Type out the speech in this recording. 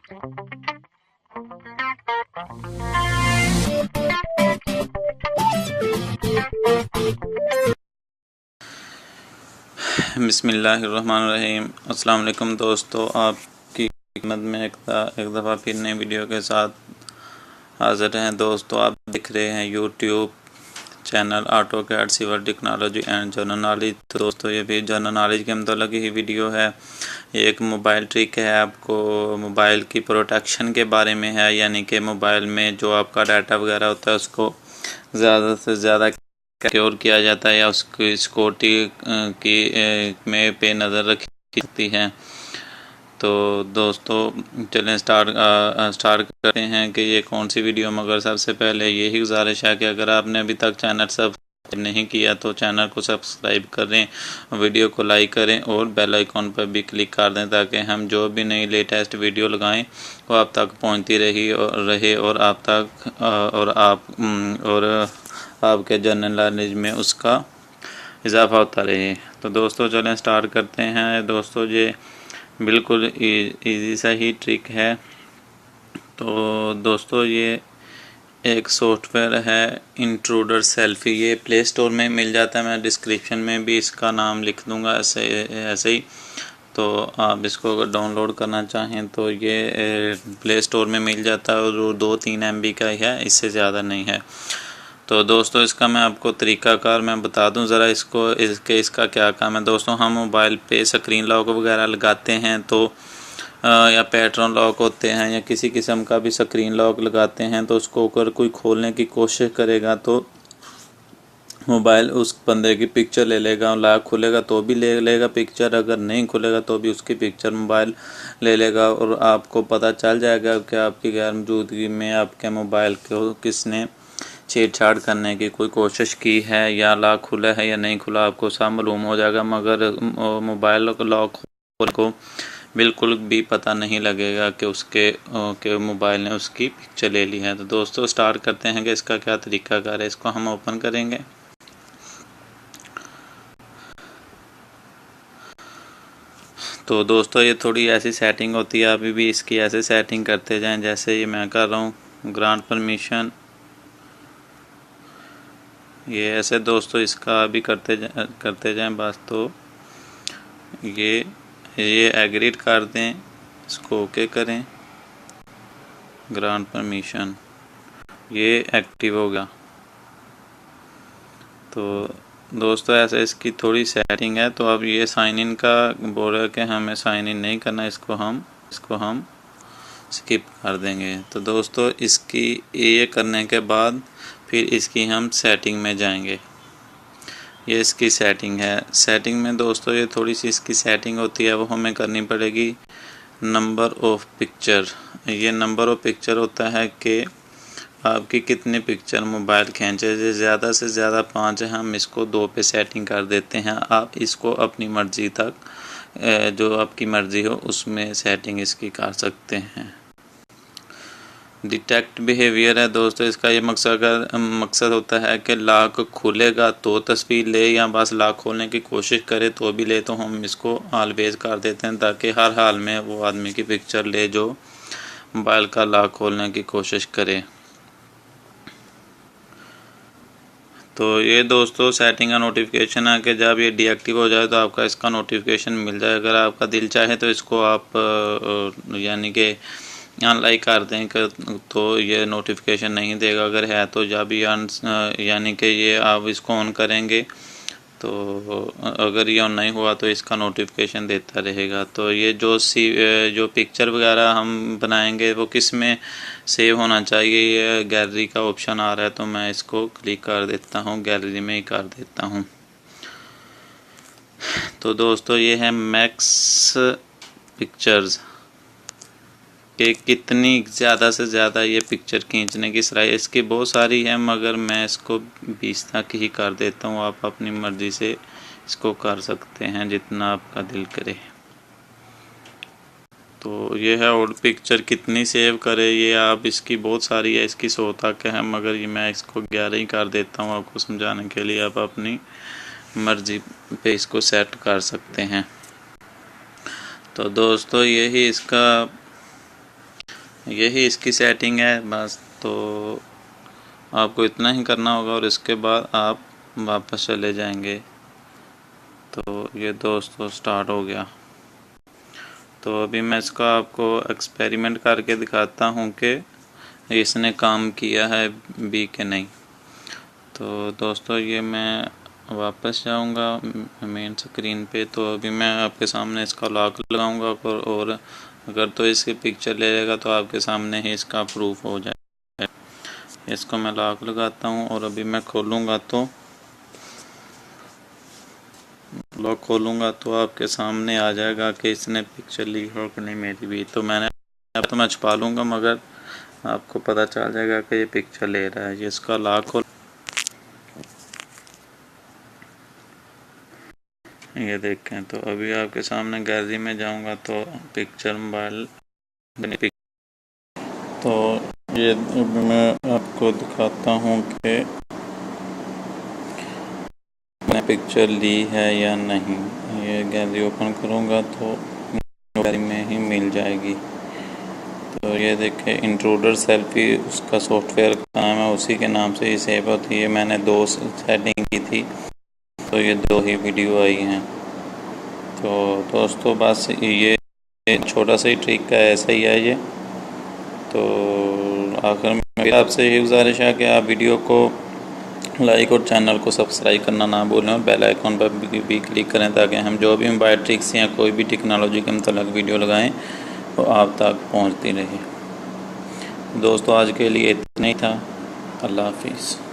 बिस्मिल्लाहिर्रहमानिर्रहीम। अस्सलाम वालेकुम दोस्तों, आपकी खिदमत में एक दफ़ा फिर नई वीडियो के साथ हाज़िर हैं। दोस्तों, आप देख रहे हैं YouTube channel AutoCAD civil technology and general knowledge. तो दोस्तों, ये भी जनरल नॉलेज के मतलब ही वीडियो है। ये एक मोबाइल ट्रिक है, आपको मोबाइल की प्रोटेक्शन के बारे में है, यानी कि मोबाइल में जो आपका डाटा वगैरह होता है उसको ज़्यादा से ज़्यादा सिक्योर किया जाता है या उसकी सिक्योरिटी की में पे नज़र रखी जाती है। तो दोस्तों चलें स्टार्ट करते हैं कि ये कौन सी वीडियो। मगर सबसे पहले यही गुजारिश है कि अगर आपने अभी तक चैनल सब्सक्राइब नहीं किया तो चैनल को सब्सक्राइब करें, वीडियो को लाइक करें और बेल आइकॉन पर भी क्लिक कर दें ताकि हम जो भी नई लेटेस्ट वीडियो लगाएं वो आप तक पहुंचती रहे और आप तक और आपके जनरल नॉलेज में उसका इजाफ़ा होता रहे। तो दोस्तों चलें स्टार्ट करते हैं। दोस्तों ये बिल्कुल इजी सा ही ट्रिक है। तो दोस्तों ये एक सॉफ्टवेयर है इंट्रूडर सेल्फी, ये प्ले स्टोर में मिल जाता है। मैं डिस्क्रिप्शन में भी इसका नाम लिख दूँगा ऐसे ही। तो आप इसको अगर डाउनलोड करना चाहें तो ये प्ले स्टोर में मिल जाता है और 2-3 MB का ही है, इससे ज़्यादा नहीं है। तो दोस्तों इसका मैं आपको तरीक़ाकार मैं बता दूं ज़रा इसका क्या काम है। दोस्तों हम मोबाइल पे स्क्रीन लॉक वगैरह लगाते हैं तो या पैटर्न लॉक होते हैं या किसी किस्म का भी स्क्रीन लॉक लगाते हैं, तो उसको अगर कोई खोलने की कोशिश करेगा तो मोबाइल उस बंदे की पिक्चर ले लेगा। लॉक खुलेगा तो भी ले लेगा पिक्चर, अगर नहीं खुलेगा तो भी उसकी पिक्चर मोबाइल ले लेगा और आपको पता चल जाएगा कि आपकी गैर मौजूदगी में आपके मोबाइल को किसने छेड़छाड़ करने की कोई कोशिश की है या लॉक खुला है या नहीं खुला, आपको सब मालूम हो जाएगा। मगर मोबाइल लॉक को बिल्कुल भी पता नहीं लगेगा कि उसके मोबाइल ने उसकी पिक्चर ले ली है। तो दोस्तों स्टार्ट करते हैं कि इसका क्या तरीकाकार है। इसको हम ओपन करेंगे। तो दोस्तों ये थोड़ी ऐसी सेटिंग होती है, अभी भी इसकी ऐसे सेटिंग करते जाएं जैसे ये मैं कर रहा हूँ। ग्रांट परमिशन ये ऐसे दोस्तों इसका अभी करते जाएं बस। तो ये एग्रीड कर दें, इसको ओके करें। ग्रांट परमिशन ये एक्टिव होगा। तो दोस्तों ऐसे इसकी थोड़ी सेटिंग है। तो अब ये साइन इन का बोल रहा है कि हमें साइन इन नहीं करना, इसको हम स्किप कर देंगे। तो दोस्तों इसकी ये करने के बाद फिर इसकी हम सेटिंग में जाएंगे। ये इसकी सेटिंग है। सेटिंग में दोस्तों ये थोड़ी सी इसकी सेटिंग होती है, वो हमें करनी पड़ेगी। नंबर ऑफ पिक्चर, ये नंबर ऑफ पिक्चर होता है कि आपकी कितनी पिक्चर मोबाइल खींचे। ज़्यादा से ज़्यादा 5 है, हम इसको 2 पे सेटिंग कर देते हैं। आप इसको अपनी मर्ज़ी तक जो आपकी मर्ज़ी हो उसमें सेटिंग इसकी कर सकते हैं। डिटेक्ट बिहेवियर है दोस्तों, इसका ये मकसद होता है कि लॉक खुलेगा तो तस्वीर ले या बस लॉक खोलने की कोशिश करे तो भी ले, तो हम इसको ऑलवेज कर देते हैं ताकि हर हाल में वो आदमी की पिक्चर ले जो मोबाइल का लॉक खोलने की कोशिश करे। तो ये दोस्तों सेटिंग का नोटिफिकेशन है कि जब ये डीएक्टिव हो जाए तो आपका इसका नोटिफिकेशन मिल जाए। अगर आपका दिल चाहे तो इसको आप यानी कि अनलाइक कर दें तो ये नोटिफिकेशन नहीं देगा। अगर है तो जब यानी कि ये आप इसको ऑन करेंगे तो अगर ये ऑन नहीं हुआ तो इसका नोटिफिकेशन देता रहेगा। तो ये जो पिक्चर वगैरह हम बनाएंगे वो किस में सेव होना चाहिए, ये गैलरी का ऑप्शन आ रहा है तो मैं इसको क्लिक कर देता हूँ, गैलरी में ही कर देता हूँ। तो दोस्तों ये है मैक्स पिक्चर्स कि कितनी ज़्यादा से ज़्यादा ये पिक्चर खींचने की सलाहियत इसकी बहुत सारी है, मगर मैं इसको 20 तक ही कर देता हूँ। आप अपनी मर्ज़ी से इसको कर सकते हैं जितना आपका दिल करे। तो ये है और पिक्चर कितनी सेव करे ये आप इसकी बहुत सारी है, इसकी 100 तक है, मगर ये मैं इसको 11 ही कर देता हूँ आपको समझाने के लिए। आप अपनी मर्ज़ी पे इसको सेट कर सकते हैं। तो दोस्तों यही इसका यही इसकी सेटिंग है बस। तो आपको इतना ही करना होगा और इसके बाद आप वापस चले जाएंगे। तो ये दोस्तों स्टार्ट हो गया। तो अभी मैं इसका आपको एक्सपेरिमेंट करके दिखाता हूँ कि इसने काम किया है भी कि नहीं। तो दोस्तों ये मैं वापस जाऊँगा मेन स्क्रीन पे। तो अभी मैं आपके सामने इसका लॉक लगाऊँगा और अगर तो इसकी पिक्चर ले लेगा तो आपके सामने ही इसका प्रूफ हो जाए। इसको मैं लॉक लगाता हूँ और अभी मैं खोलूँगा तो लॉक खोलूँगा तो आपके सामने आ जाएगा कि इसने पिक्चर ली हो कि नहीं मेरी भी। तो मैं छुपा लूँगा मगर आपको पता चल जाएगा कि ये पिक्चर ले रहा है। ये इसका लॉक खोल, ये देखें। तो अभी आपके सामने गैलरी में जाऊँगा तो पिक्चर मोबाइल तो ये मैं आपको दिखाता हूँ कि मैंने पिक्चर ली है या नहीं। ये गैलरी ओपन करूँगा तो गैलरी में ही मिल जाएगी। तो ये देखें इंट्रूडर सेल्फी उसका सॉफ्टवेयर का नाम है, उसी के नाम से ही सेव होती है। मैंने 2 सेटिंग की थी तो ये 2 ही वीडियो आई हैं। तो दोस्तों बस ये छोटा सा ही ट्रिक का ऐसा ही है ये। तो आखिर में मेरी आपसे यही गुजारिश है कि आप वीडियो को लाइक और चैनल को सब्सक्राइब करना ना भूलें और बेल आइकॉन पर भी क्लिक करें ताकि हम जो भी मोबाइल ट्रिक्स या कोई भी टेक्नोलॉजी के मतलब वीडियो लगाएं वो आप तक पहुंचती रहे। दोस्तों आज के लिए इतना ही था। अल्लाह हाफिज़।